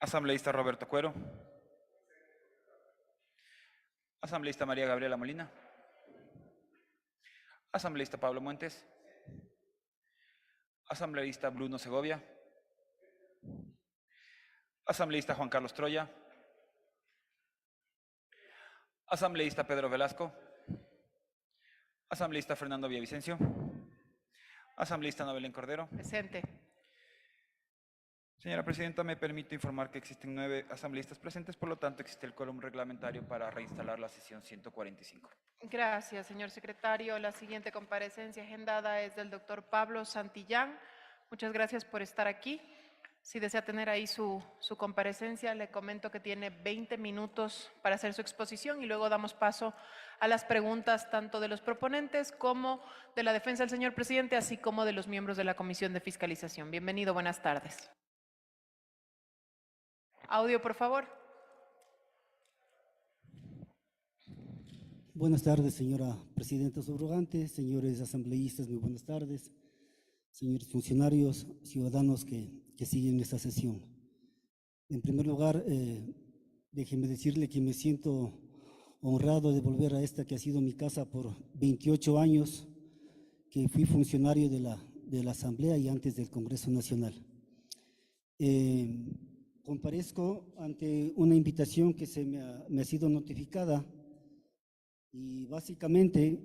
Asambleísta Roberto Cuero. Asambleísta María Gabriela Molina. Asambleísta Pablo Muentes. Asambleísta Bruno Segovia. Asambleísta Juan Carlos Troya. Asambleísta Pedro Velasco. Asambleísta Fernando Villavicencio. Asambleísta Nobelén Cordero. Presente. Señora Presidenta, me permito informar que existen 9 asambleístas presentes, por lo tanto existe el quórum reglamentario para reinstalar la sesión 145. Gracias, señor secretario. La siguiente comparecencia agendada es del doctor Pablo Santillán. Muchas gracias por estar aquí. Si desea tener ahí su comparecencia, le comento que tiene 20 minutos para hacer su exposición y luego damos paso a las preguntas tanto de los proponentes como de la defensa del señor presidente, así como de los miembros de la Comisión de Fiscalización. Bienvenido, buenas tardes. Audio, por favor. Buenas tardes, señora presidenta subrogante, señores asambleístas, muy buenas tardes, señores funcionarios, ciudadanos que siguen esta sesión. En primer lugar, déjeme decirle que me siento honrado de volver a esta que ha sido mi casa por 28 años, que fui funcionario de la Asamblea y antes del Congreso Nacional. Comparezco ante una invitación que me ha sido notificada y básicamente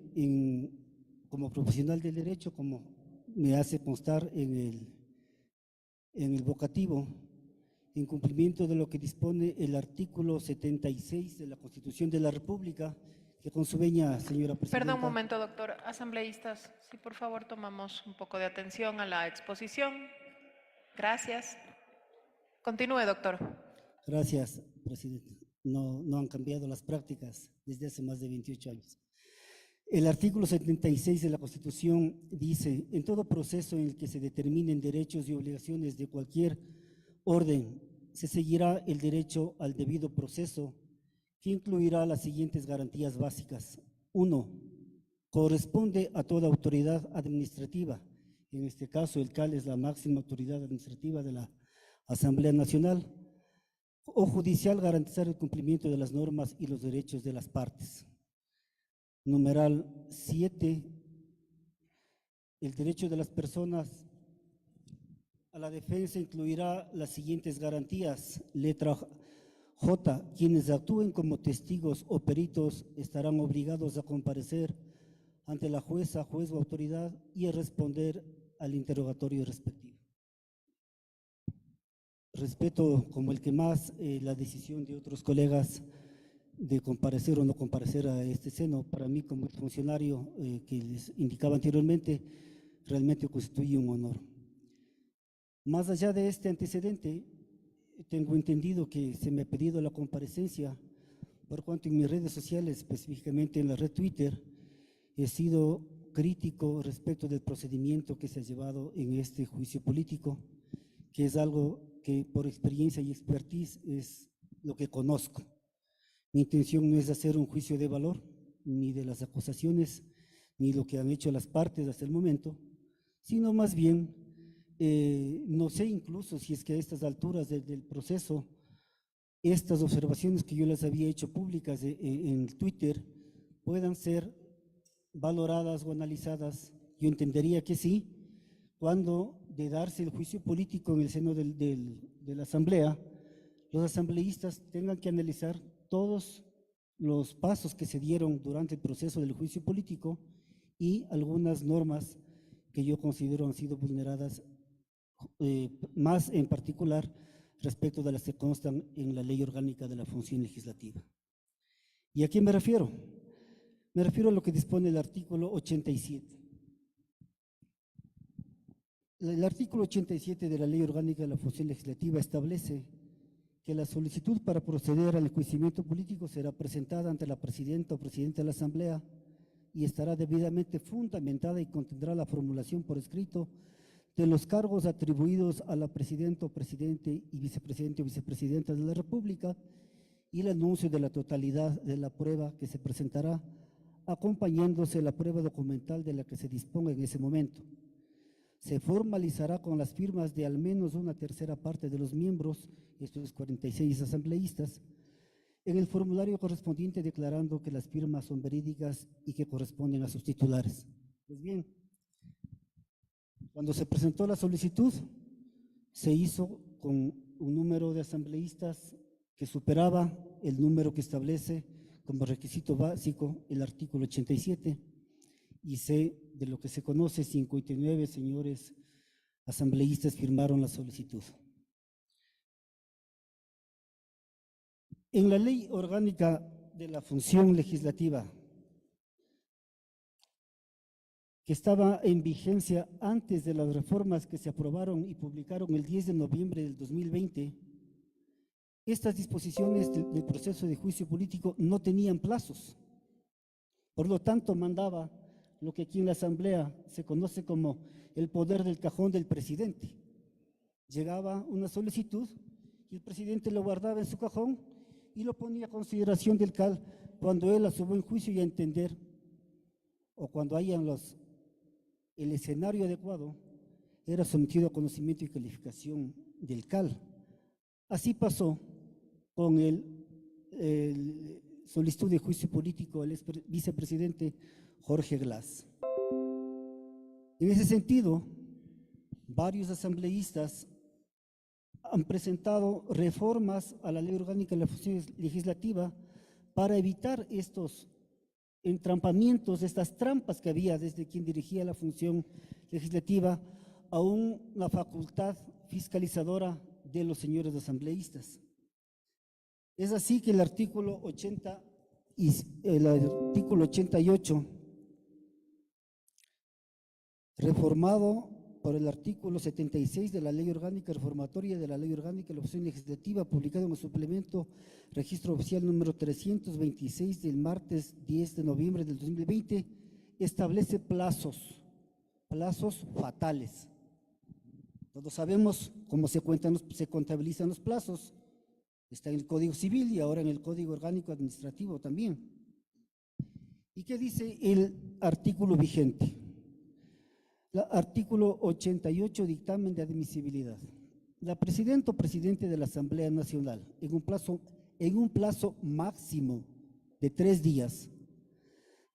como profesional del derecho, como me hace constar en el vocativo, en cumplimiento de lo que dispone el artículo 76 de la Constitución de la República, que con su venia, señora presidenta. Perdón un momento, doctor. Asambleístas, si por favor tomamos un poco de atención a la exposición. Gracias. Continúe, doctor. Gracias, presidente. No han cambiado las prácticas desde hace más de 28 años. El artículo 76 de la Constitución dice: en todo proceso en el que se determinen derechos y obligaciones de cualquier orden, se seguirá el derecho al debido proceso, que incluirá las siguientes garantías básicas. 1. Corresponde a toda autoridad administrativa, en este caso el CAL es la máxima autoridad administrativa de la Asamblea Nacional, o judicial, garantizar el cumplimiento de las normas y los derechos de las partes. Numeral 7. El derecho de las personas a la defensa incluirá las siguientes garantías. Letra J. Quienes actúen como testigos o peritos estarán obligados a comparecer ante la jueza, juez o autoridad y a responder al interrogatorio respectivo. Respeto como el que más la decisión de otros colegas de comparecer o no comparecer a este seno. Para mí, como funcionario que les indicaba anteriormente, realmente constituye un honor. Más allá de este antecedente, tengo entendido que se me ha pedido la comparecencia, por cuanto en mis redes sociales, específicamente en la red Twitter, he sido crítico respecto del procedimiento que se ha llevado en este juicio político, que es algo que por experiencia y expertise es lo que conozco. Mi intención no es hacer un juicio de valor, ni de las acusaciones, ni lo que han hecho las partes hasta el momento, sino más bien, no sé incluso si es que a estas alturas del proceso, estas observaciones que yo les había hecho públicas en Twitter puedan ser valoradas o analizadas. Yo entendería que sí, cuando de darse el juicio político en el seno de la Asamblea, los asambleístas tengan que analizar todos los pasos que se dieron durante el proceso del juicio político y algunas normas que yo considero han sido vulneradas, más en particular respecto de las que constan en la Ley Orgánica de la Función Legislativa. ¿Y a qué me refiero? Me refiero a lo que dispone el artículo 87. El artículo 87 de la Ley Orgánica de la Función Legislativa establece que la solicitud para proceder al enjuiciamiento político será presentada ante la presidenta o presidente de la Asamblea y estará debidamente fundamentada y contendrá la formulación por escrito de los cargos atribuidos a la presidenta o presidente y vicepresidente o vicepresidenta de la República y el anuncio de la totalidad de la prueba que se presentará, acompañándose la prueba documental de la que se disponga en ese momento. se formalizará con las firmas de al menos una tercera parte de los miembros, estos 46 asambleístas, en el formulario correspondiente declarando que las firmas son verídicas y que corresponden a sus titulares. Pues bien, cuando se presentó la solicitud, se hizo con un número de asambleístas que superaba el número que establece como requisito básico el artículo 87, y de lo que se conoce, 59 señores asambleístas firmaron la solicitud. En la Ley Orgánica de la Función Legislativa, que estaba en vigencia antes de las reformas que se aprobaron y publicaron el 10 de noviembre del 2020, estas disposiciones del proceso de juicio político no tenían plazos. Por lo tanto, mandaba lo que aquí en la Asamblea se conoce como el poder del cajón del presidente. Llegaba una solicitud y el presidente lo guardaba en su cajón y lo ponía a consideración del CAL cuando él a su buen juicio y a entender, o cuando hayan el escenario adecuado, era sometido a conocimiento y calificación del CAL. Así pasó con el solicitud de juicio político al vicepresidente Jorge Glass. En ese sentido, varios asambleístas han presentado reformas a la Ley Orgánica de la Función Legislativa para evitar estos entrampamientos, estas trampas que había desde quien dirigía la función legislativa a una facultad fiscalizadora de los señores asambleístas. Es así que el artículo 80 y el artículo 88, reformado por el artículo 76 de la Ley Orgánica Reformatoria de la Ley Orgánica de la Función Legislativa, publicado en el suplemento Registro Oficial número 326 del martes 10 de noviembre del 2020, establece plazos fatales. Todos sabemos cómo se contabilizan los plazos. Está en el Código Civil y ahora en el Código Orgánico Administrativo también. ¿Y qué dice el artículo vigente? Artículo 88, dictamen de admisibilidad. La presidenta o presidente de la Asamblea Nacional, en un plazo máximo de 3 días,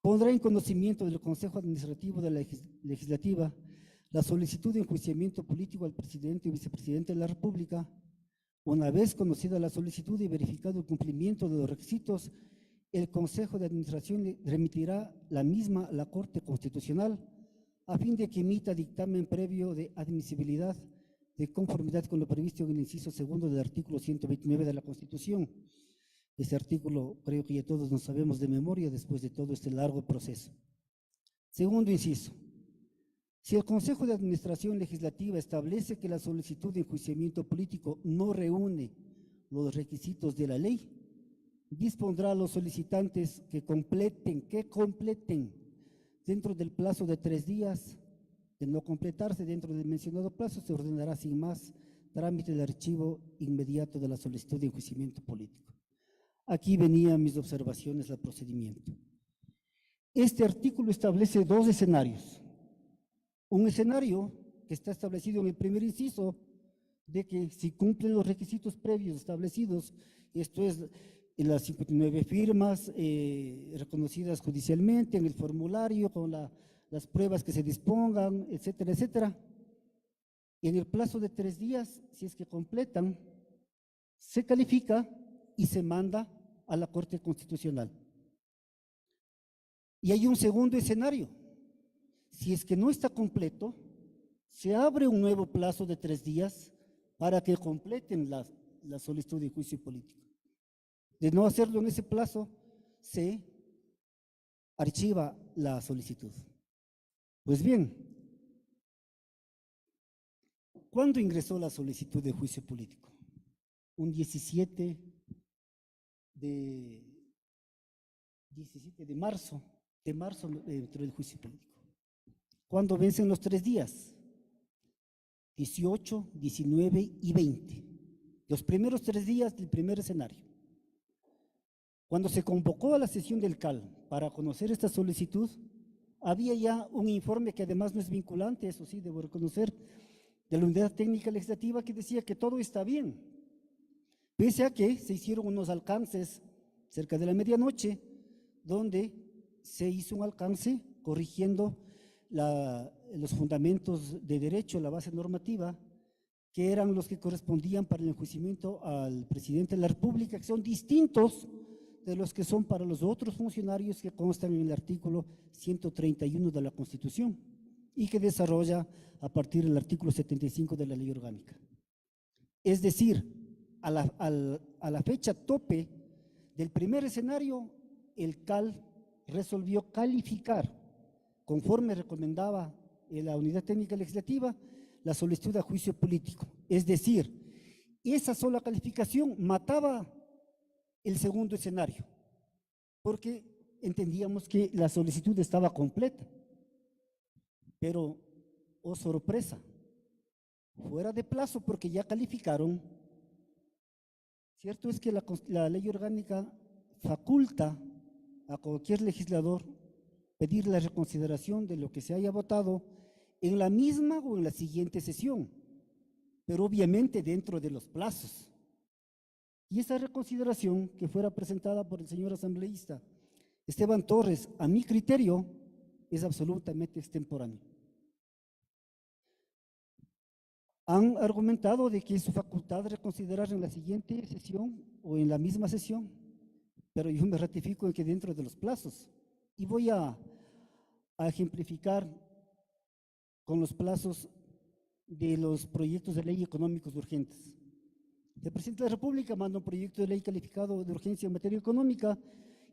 pondrá en conocimiento del Consejo Administrativo de la Legislativa la solicitud de enjuiciamiento político al presidente y vicepresidente de la República. Una vez conocida la solicitud y verificado el cumplimiento de los requisitos, el Consejo de Administración le remitirá la misma a la Corte Constitucional a fin de que emita dictamen previo de admisibilidad de conformidad con lo previsto en el inciso segundo del artículo 129 de la Constitución. Este artículo creo que ya todos nos sabemos de memoria después de todo este largo proceso. Segundo inciso. Si el Consejo de Administración Legislativa establece que la solicitud de enjuiciamiento político no reúne los requisitos de la ley, dispondrá a los solicitantes que completen dentro del plazo de 3 días. De no completarse dentro del mencionado plazo, se ordenará sin más trámite de archivo inmediato de la solicitud de enjuiciamiento político. Aquí venían mis observaciones al procedimiento. Este artículo establece 2 escenarios. Un escenario que está establecido en el primer inciso, de que si cumplen los requisitos previos establecidos, esto es las 59 firmas reconocidas judicialmente en el formulario, con las pruebas que se dispongan, etcétera, etcétera. Y en el plazo de 3 días, si es que completan, se califica y se manda a la Corte Constitucional. Y hay un segundo escenario. Si es que no está completo, se abre un nuevo plazo de 3 días para que completen la solicitud de juicio político. De no hacerlo en ese plazo, se archiva la solicitud. Pues bien, ¿cuándo ingresó la solicitud de juicio político? Un 17 de marzo entró el juicio político. ¿Cuándo vencen los 3 días? 18, 19 y 20. Los primeros 3 días del primer escenario. Cuando se convocó a la sesión del CAL para conocer esta solicitud, había ya un informe que además no es vinculante, eso sí, debo reconocer, de la Unidad Técnica Legislativa que decía que todo está bien, pese a que se hicieron unos alcances cerca de la medianoche, donde se hizo un alcance corrigiendo los fundamentos de derecho, la base normativa, que eran los que correspondían para el enjuiciamiento al presidente de la República, que son distintos de los que son para los otros funcionarios que constan en el artículo 131 de la Constitución y que desarrolla a partir del artículo 75 de la Ley Orgánica. Es decir, a la fecha tope del primer escenario, el CAL resolvió calificar, conforme recomendaba la Unidad Técnica Legislativa, la solicitud a juicio político. Es decir, esa sola calificación mataba el segundo escenario, porque entendíamos que la solicitud estaba completa. Pero, oh sorpresa, fuera de plazo porque ya calificaron. Cierto es que la ley orgánica faculta a cualquier legislador pedir la reconsideración de lo que se haya votado en la misma o en la siguiente sesión, pero obviamente dentro de los plazos. Y esa reconsideración que fuera presentada por el señor asambleísta Esteban Torres, a mi criterio, es absolutamente extemporáneo. Han argumentado de que es su facultad reconsiderar en la siguiente sesión o en la misma sesión, pero yo me ratifico en que dentro de los plazos. Y voy a ejemplificar con los plazos de los proyectos de ley económicos urgentes. El presidente de la República manda un proyecto de ley calificado de urgencia en materia económica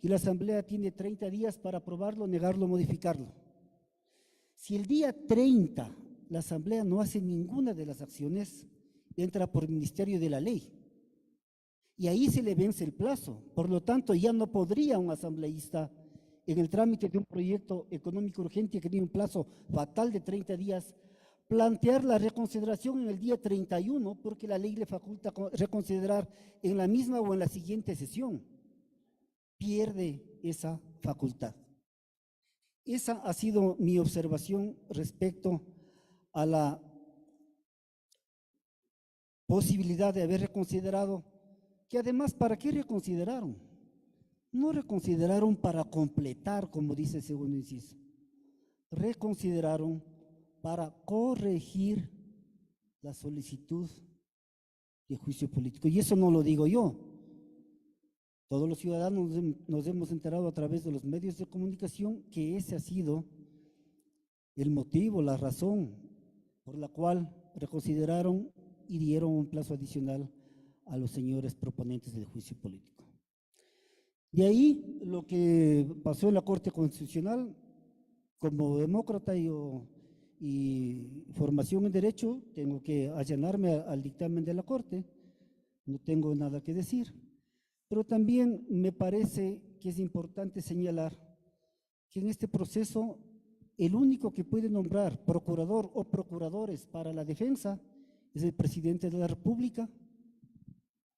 y la Asamblea tiene 30 días para aprobarlo, negarlo, modificarlo. Si el día 30 la Asamblea no hace ninguna de las acciones, entra por Ministerio de la Ley y ahí se le vence el plazo. Por lo tanto, ya no podría un asambleísta en el trámite de un proyecto económico urgente que tiene un plazo fatal de 30 días, plantear la reconsideración en el día 31 porque la ley le faculta reconsiderar en la misma o en la siguiente sesión. Pierde esa facultad. Esa ha sido mi observación respecto a la posibilidad de haber reconsiderado, que además, ¿para qué reconsideraron? No reconsideraron para completar, como dice el segundo inciso. Reconsideraron para corregir la solicitud de juicio político. Y eso no lo digo yo. Todos los ciudadanos nos hemos enterado a través de los medios de comunicación que ese ha sido el motivo, la razón por la cual reconsideraron y dieron un plazo adicional a los señores proponentes del juicio político. De ahí lo que pasó en la Corte Constitucional, como demócrata y formación en Derecho, tengo que allanarme al dictamen de la Corte, no tengo nada que decir. Pero también me parece que es importante señalar que en este proceso el único que puede nombrar procurador o procuradores para la defensa es el presidente de la República,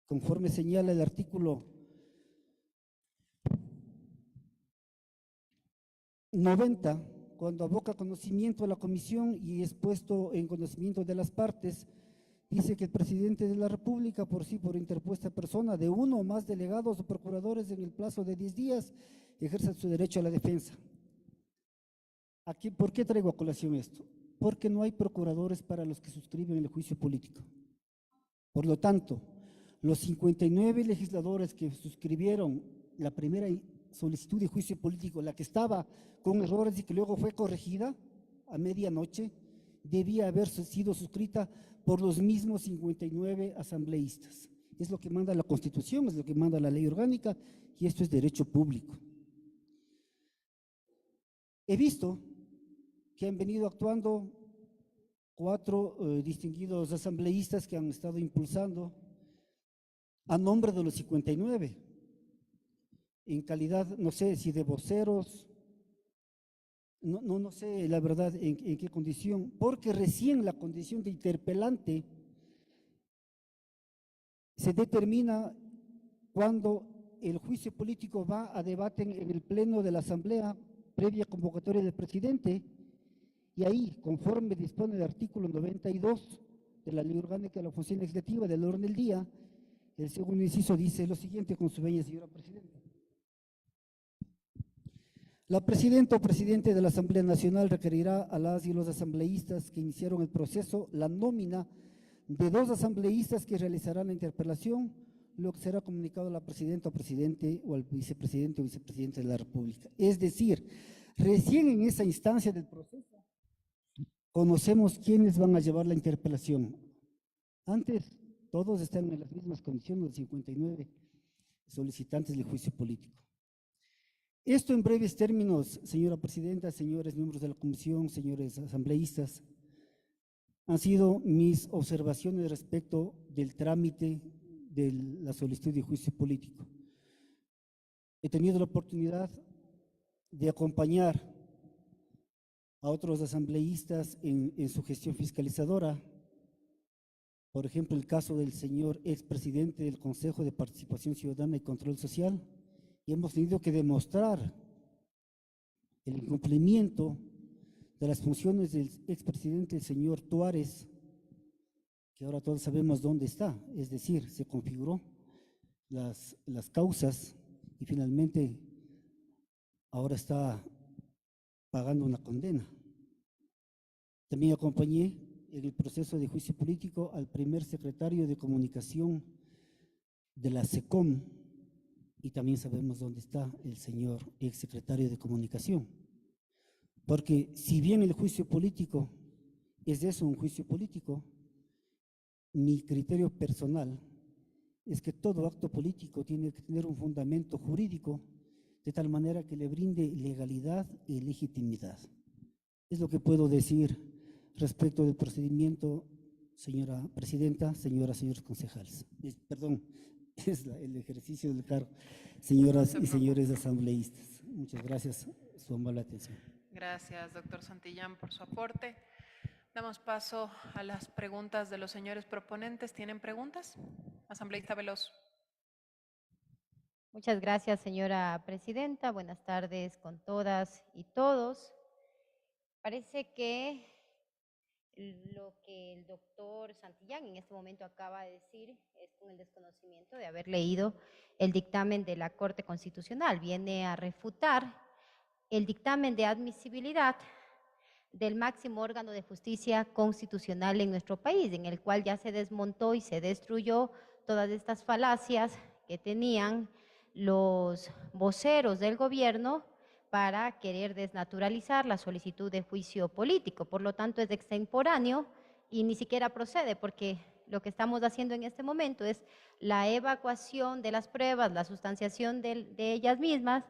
conforme señala el artículo 90, cuando aboca conocimiento a la comisión y es puesto en conocimiento de las partes, dice que el presidente de la República, por interpuesta persona de uno o más delegados o procuradores en el plazo de 10 días, ejerce su derecho a la defensa. ¿Por qué traigo a colación esto? Porque no hay procuradores para los que suscriben el juicio político. Por lo tanto, los 59 legisladores que suscribieron la primera solicitud de juicio político, la que estaba con errores y que luego fue corregida a medianoche, debía haber sido suscrita por los mismos 59 asambleístas. Es lo que manda la Constitución, es lo que manda la ley orgánica y esto es derecho público. He visto que han venido actuando 4 distinguidos asambleístas que han estado impulsando a nombre de los 59, en calidad, no sé si de voceros, no sé la verdad en qué condición, porque recién la condición de interpelante se determina cuando el juicio político va a debate en el pleno de la Asamblea previa convocatoria del presidente, y ahí, conforme dispone el artículo 92 de la Ley Orgánica de la Función Legislativa del orden del día, el segundo inciso dice lo siguiente con su venia, señora presidenta. La presidenta o presidente de la Asamblea Nacional requerirá a las y los asambleístas que iniciaron el proceso la nómina de 2 asambleístas que realizarán la interpelación, lo que será comunicado a la presidenta o presidente o al vicepresidente o vicepresidente de la República. Es decir, recién en esa instancia del proceso conocemos quiénes van a llevar la interpelación. Antes, todos están en las mismas condiciones, los 59 solicitantes del juicio político. Esto en breves términos, señora presidenta, señores miembros de la comisión, señores asambleístas, han sido mis observaciones respecto del trámite de la solicitud de juicio político. He tenido la oportunidad de acompañar a otros asambleístas en su gestión fiscalizadora. Por ejemplo, el caso del señor expresidente del Consejo de Participación Ciudadana y Control Social, y hemos tenido que demostrar el incumplimiento de las funciones del expresidente, el señor Tuárez, que ahora todos sabemos dónde está, es decir, se configuró las causas y finalmente ahora está pagando una condena. También acompañé en el proceso de juicio político al primer secretario de comunicación de la SECOM, y también sabemos dónde está el señor exsecretario de comunicación. Porque si bien el juicio político es eso, un juicio político, mi criterio personal es que todo acto político tiene que tener un fundamento jurídico de tal manera que le brinde legalidad y legitimidad. Es lo que puedo decir respecto del procedimiento, señora presidenta, señoras y señores concejales. Perdón, es el ejercicio del cargo, señoras y señores asambleístas. Muchas gracias por su amable atención. Gracias, doctor Santillán, por su aporte. Damos paso a las preguntas de los señores proponentes. ¿Tienen preguntas? Asambleísta Veloz. Muchas gracias, señora presidenta. Buenas tardes con todas y todos. Parece que lo que el doctor Santillán en este momento acaba de decir es con el desconocimiento de haber leído el dictamen de la Corte Constitucional. Viene a refutar el dictamen de admisibilidad del máximo órgano de justicia constitucional en nuestro país, en el cual ya se desmontó y se destruyó todas estas falacias que tenían los voceros del gobierno para querer desnaturalizar la solicitud de juicio político. Por lo tanto, es extemporáneo y ni siquiera procede, porque lo que estamos haciendo en este momento es la evacuación de las pruebas, la sustanciación de ellas mismas,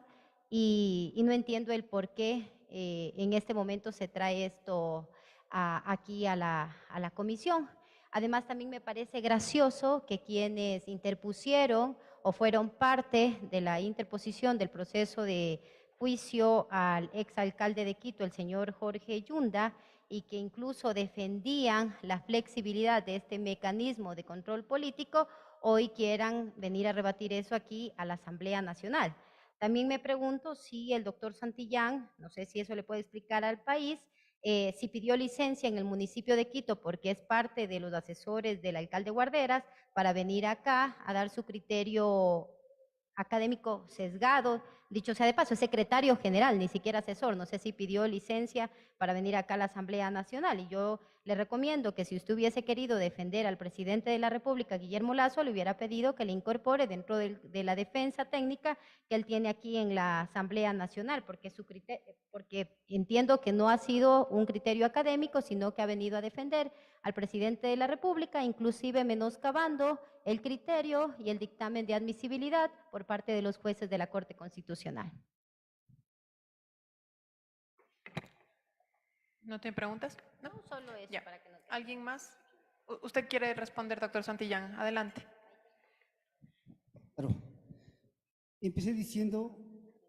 y no entiendo el por qué en este momento se trae esto aquí a la comisión. Además, también me parece gracioso que quienes interpusieron o fueron parte de la interposición del proceso de juicio al exalcalde de Quito, el señor Jorge Yunda, y que incluso defendían la flexibilidad de este mecanismo de control político, hoy quieran venir a rebatir eso aquí a la Asamblea Nacional. También me pregunto si el doctor Santillán, no sé si eso le puede explicar al país, si pidió licencia en el municipio de Quito porque es parte de los asesores del alcalde Guarderas para venir acá a dar su criterio académico sesgado, dicho sea de paso, es secretario general, ni siquiera asesor, no sé si pidió licencia para venir acá a la Asamblea Nacional, y yo le recomiendo que si usted hubiese querido defender al presidente de la República, Guillermo Lasso, le hubiera pedido que le incorpore dentro de la defensa técnica que él tiene aquí en la Asamblea Nacional, porque porque entiendo que no ha sido un criterio académico, sino que ha venido a defender al presidente de la República, inclusive menoscabando el criterio y el dictamen de admisibilidad por parte de los jueces de la Corte Constitucional. ¿No tiene preguntas? No, solo eso. Ya. Para que no tenga. ¿Alguien más? ¿Usted quiere responder, doctor Santillán? Adelante. Claro. Empecé diciendo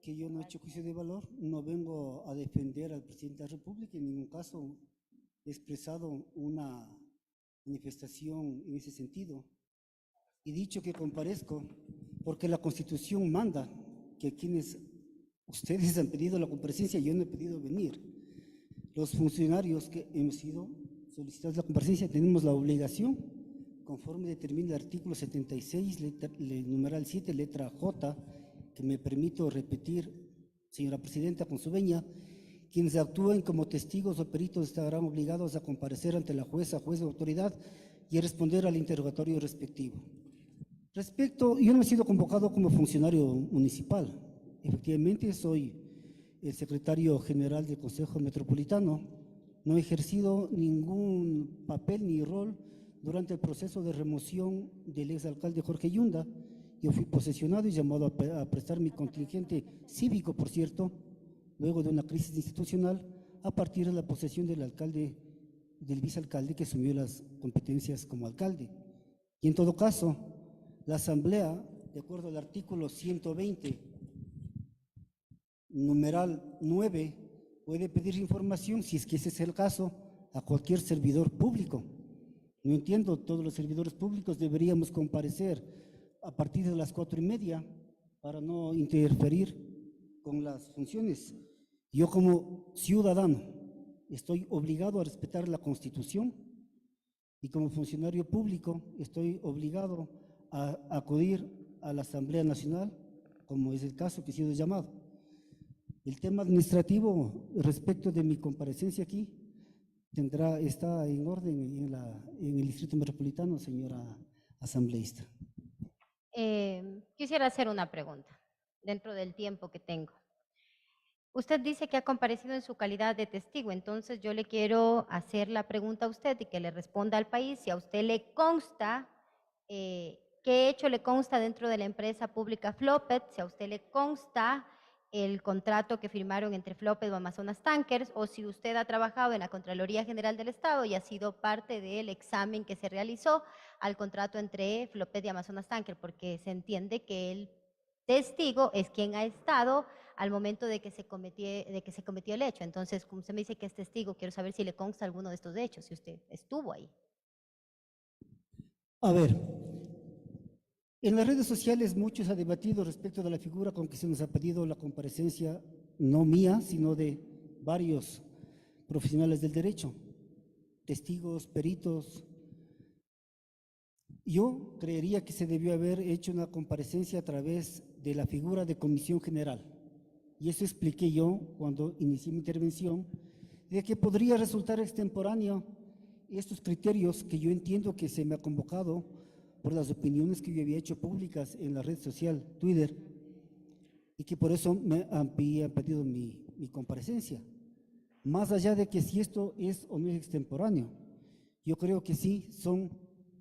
que yo no he hecho juicio de valor, no vengo a defender al presidente de la República, en ningún caso he expresado una manifestación en ese sentido. Y dicho que comparezco porque la Constitución manda que quienes Ustedes han pedido la comparecencia, yo no he pedido venir. Los funcionarios que hemos sido solicitados la comparecencia tenemos la obligación, conforme determina el artículo 76, numeral 7, letra J, que me permito repetir, señora presidenta, con su venia, quienes actúen como testigos o peritos estarán obligados a comparecer ante la jueza, juez o autoridad y a responder al interrogatorio respectivo. Yo no he sido convocado como funcionario municipal. Efectivamente, soy el secretario general del Consejo Metropolitano. No he ejercido ningún papel ni rol durante el proceso de remoción del exalcalde Jorge Yunda. Yo fui posesionado y llamado a prestar mi contingente cívico, por cierto, luego de una crisis institucional, a partir de la posesión del vicealcalde que asumió las competencias como alcalde. Y en todo caso, la Asamblea, de acuerdo al artículo 120, numeral 9, puede pedir información, si es que ese es el caso, a cualquier servidor público. No entiendo, todos los servidores públicos deberíamos comparecer a partir de las 4:30 para no interferir con las funciones. Yo como ciudadano estoy obligado a respetar la Constitución y como funcionario público estoy obligado a acudir a la Asamblea Nacional, como es el caso que he sido llamado. El tema administrativo respecto de mi comparecencia aquí está en orden en el Distrito Metropolitano, señora asambleísta. Quisiera hacer una pregunta dentro del tiempo que tengo. Usted dice que ha comparecido en su calidad de testigo, entonces yo le quiero hacer la pregunta a usted y que le responda al país si a usted le consta, qué hecho le consta dentro de la empresa pública Flopet, si a usted le consta el contrato que firmaron entre Flopet o Amazonas Tankers, o si usted ha trabajado en la Contraloría General del Estado y ha sido parte del examen que se realizó al contrato entre Flopet y Amazonas Tankers, porque se entiende que el testigo es quien ha estado al momento de que se cometió el hecho. Entonces, como usted me dice que es testigo, quiero saber si le consta alguno de estos hechos, si usted estuvo ahí. A ver, en las redes sociales mucho se ha debatido respecto de la figura con que se nos ha pedido la comparecencia, no mía, sino de varios profesionales del derecho, testigos, peritos. Yo creería que se debió haber hecho una comparecencia a través de la figura de comisión general. Y eso expliqué yo cuando inicié mi intervención, de que podría resultar extemporáneo estos criterios que yo entiendo que se me ha convocado por las opiniones que yo había hecho públicas en la red social Twitter y que por eso me había pedido mi comparecencia. Más allá de que si esto es o no es extemporáneo, yo creo que sí son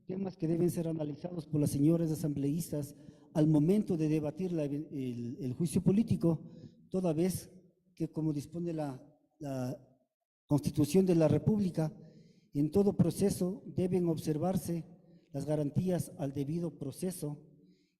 temas que deben ser analizados por las señoras asambleístas al momento de debatir el juicio político, toda vez que, como dispone la Constitución de la República, en todo proceso deben observarse las garantías al debido proceso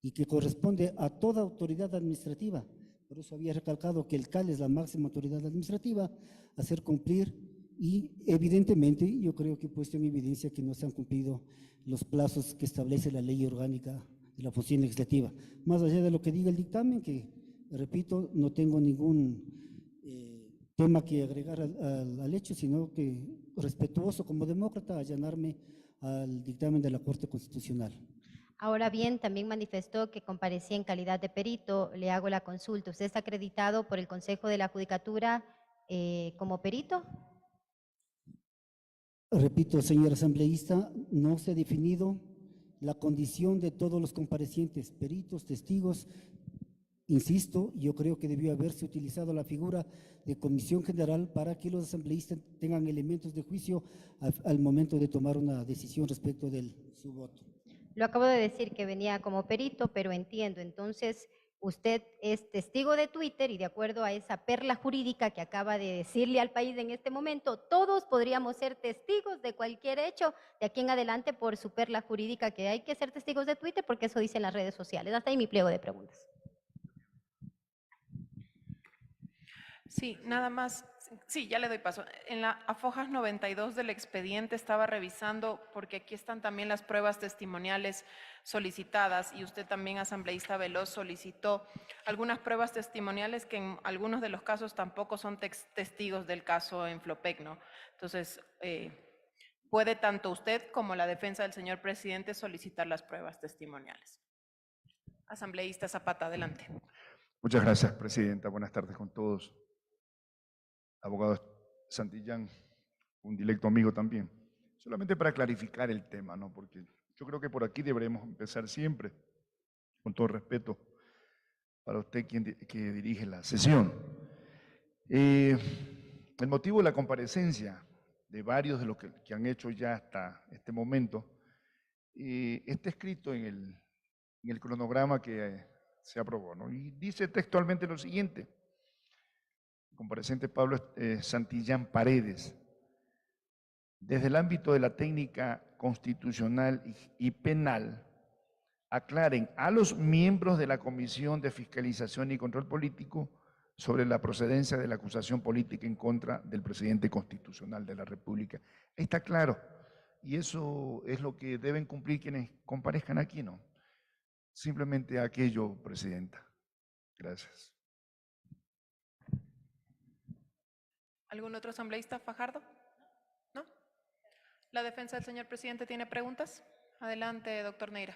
y que corresponde a toda autoridad administrativa. Por eso había recalcado que el CAL es la máxima autoridad administrativa, hacer cumplir, y evidentemente yo creo que he puesto en evidencia que no se han cumplido los plazos que establece la ley orgánica de la función legislativa. Más allá de lo que diga el dictamen, que repito, no tengo ningún tema que agregar al hecho, sino que respetuoso como demócrata allanarme al dictamen de la Corte Constitucional. Ahora bien, también manifestó que comparecía en calidad de perito. Le hago la consulta. ¿Usted está acreditado por el Consejo de la Judicatura como perito? Repito, señor asambleísta, no se ha definido la condición de todos los comparecientes, peritos, testigos. Insisto, yo creo que debió haberse utilizado la figura de comisión general para que los asambleístas tengan elementos de juicio al momento de tomar una decisión respecto de su voto. Lo acabo de decir que venía como perito, pero entiendo. Entonces, usted es testigo de Twitter y de acuerdo a esa perla jurídica que acaba de decirle al país en este momento, todos podríamos ser testigos de cualquier hecho de aquí en adelante por su perla jurídica, que hay que ser testigos de Twitter porque eso dicen las redes sociales. Hasta ahí mi pliego de preguntas. Sí, nada más, Sí, ya le doy paso. En la afojas 92 del expediente estaba revisando, porque aquí están también las pruebas testimoniales solicitadas y usted también, asambleísta Veloz, solicitó algunas pruebas testimoniales que en algunos de los casos tampoco son testigos del caso en Flopec, ¿no? Entonces, puede tanto usted como la defensa del señor presidente solicitar las pruebas testimoniales. Asambleísta Zapata, adelante. Muchas gracias, presidenta. Buenas tardes con todos. Abogado Santillán, un directo amigo también. Solamente para clarificar el tema, ¿no? Porque yo creo que por aquí deberemos empezar siempre, con todo respeto para usted que dirige la sesión. El motivo de la comparecencia de varios de los que han hecho ya hasta este momento está escrito en el cronograma que se aprobó, ¿no? Y dice textualmente lo siguiente: comparecente Pablo Santillán Paredes, desde el ámbito de la técnica constitucional y penal, aclaren a los miembros de la Comisión de Fiscalización y Control Político sobre la procedencia de la acusación política en contra del presidente constitucional de la República. Está claro, y eso es lo que deben cumplir quienes comparezcan aquí, ¿no? Simplemente aquello, presidenta. Gracias. ¿Algún otro asambleísta? ¿Fajardo? ¿No? ¿La defensa del señor presidente tiene preguntas? Adelante, doctor Neira.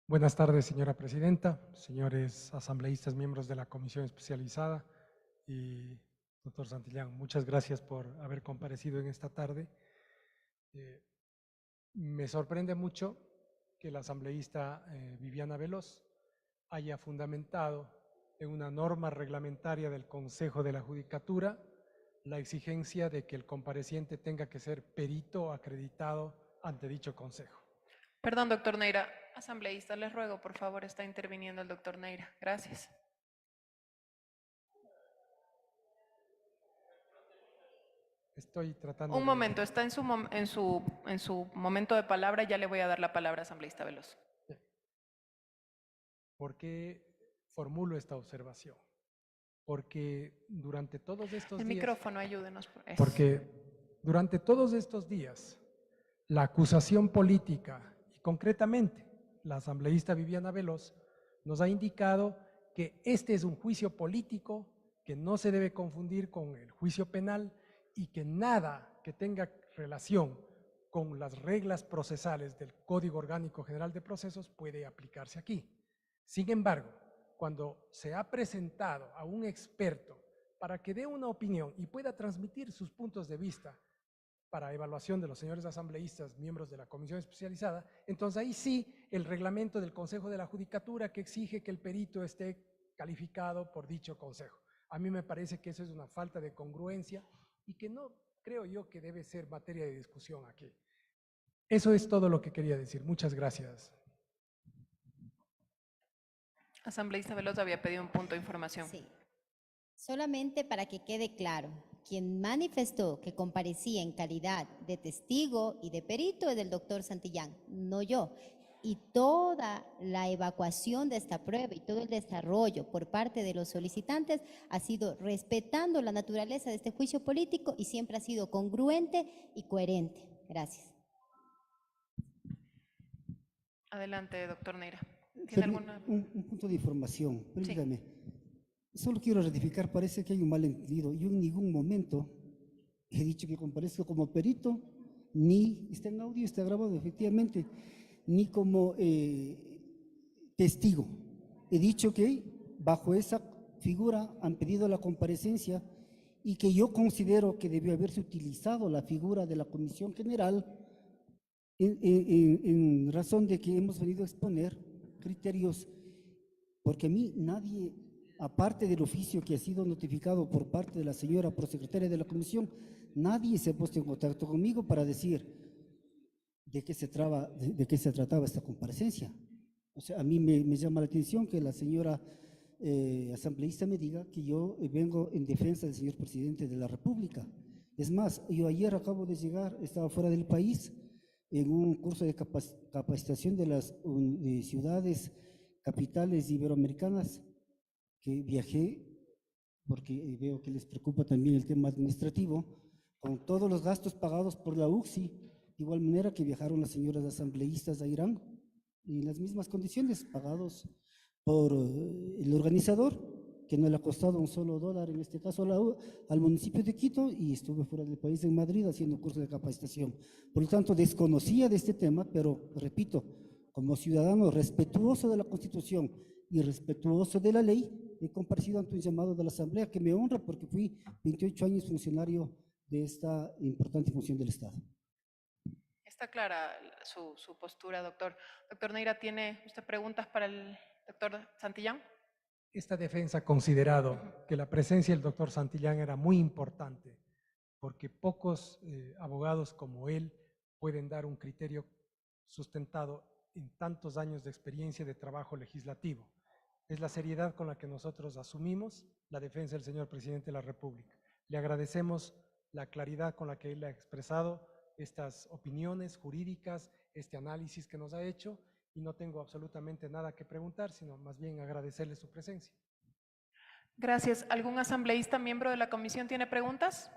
Buenas tardes, señora presidenta, señores asambleístas, miembros de la comisión especializada y doctor Santillán, muchas gracias por haber comparecido en esta tarde. Me sorprende mucho que la asambleísta Viviana Veloz haya fundamentado en una norma reglamentaria del Consejo de la Judicatura la exigencia de que el compareciente tenga que ser perito acreditado ante dicho consejo. Perdón, doctor Neira. Asambleísta, les ruego, por favor, está interviniendo el doctor Neira. Gracias. Estoy tratando Un momento, está en su momento de palabra, ya le voy a dar la palabra, asambleísta Veloz. ¿Por qué formulo esta observación? Porque durante todos estos El días… micrófono, ayúdenos. Por eso. Porque durante todos estos días, la acusación política, y concretamente la asambleísta Viviana Veloz, nos ha indicado que este es un juicio político que no se debe confundir con el juicio penal y que nada que tenga relación con las reglas procesales del Código Orgánico General de Procesos puede aplicarse aquí. Sin embargo, cuando se ha presentado a un experto para que dé una opinión y pueda transmitir sus puntos de vista para evaluación de los señores asambleístas, miembros de la comisión especializada, entonces ahí sí el reglamento del Consejo de la Judicatura que exige que el perito esté calificado por dicho consejo. A mí me parece que eso es una falta de congruencia y que no creo yo que debe ser materia de discusión aquí. Eso es todo lo que quería decir. Muchas gracias. Asambleísta Veloz había pedido un punto de información. Sí. Solamente para que quede claro, quien manifestó que comparecía en calidad de testigo y de perito es el doctor Santillán, no yo. Y toda la evacuación de esta prueba y todo el desarrollo por parte de los solicitantes ha sido respetando la naturaleza de este juicio político y siempre ha sido congruente y coherente. Gracias. Adelante, doctor Neira. ¿Tiene alguna? Un punto de información, permítame. Sí. Solo quiero ratificar, parece que hay un malentendido. Yo en ningún momento he dicho que comparezco como perito, ni está en audio, está grabado efectivamente, ni como testigo. He dicho que bajo esa figura han pedido la comparecencia y que yo considero que debió haberse utilizado la figura de la Comisión General en razón de que hemos venido a exponer criterios, porque a mí nadie, aparte del oficio que ha sido notificado por parte de la señora prosecretaria de la comisión, nadie se ha puesto en contacto conmigo para decir de qué se trataba esta comparecencia. O sea, a mí me llama la atención que la señora asambleísta me diga que yo vengo en defensa del señor presidente de la República. Es más, yo ayer acabo de llegar, estaba fuera del país, en un curso de capacitación de las ciudades capitales iberoamericanas, que viajé, porque veo que les preocupa también el tema administrativo, con todos los gastos pagados por la UCSI, de igual manera que viajaron las señoras asambleístas a Irán, y en las mismas condiciones, pagados por el organizador, que no le ha costado un solo dólar, en este caso al municipio de Quito, y estuve fuera del país, en Madrid, haciendo un curso de capacitación. Por lo tanto, desconocía de este tema, pero repito, como ciudadano respetuoso de la Constitución y respetuoso de la ley, he comparecido ante un llamado de la Asamblea que me honra porque fui 28 años funcionario de esta importante función del Estado. Está clara su postura, doctor. Doctor Neira, ¿tiene usted preguntas para el doctor Santillán? Esta defensa ha considerado que la presencia del doctor Santillán era muy importante porque pocos abogados como él pueden dar un criterio sustentado en tantos años de experiencia de trabajo legislativo. Es la seriedad con la que nosotros asumimos la defensa del señor presidente de la República. Le agradecemos la claridad con la que él ha expresado estas opiniones jurídicas, este análisis que nos ha hecho, y no tengo absolutamente nada que preguntar, sino más bien agradecerle su presencia. Gracias. ¿Algún asambleísta miembro de la comisión tiene preguntas?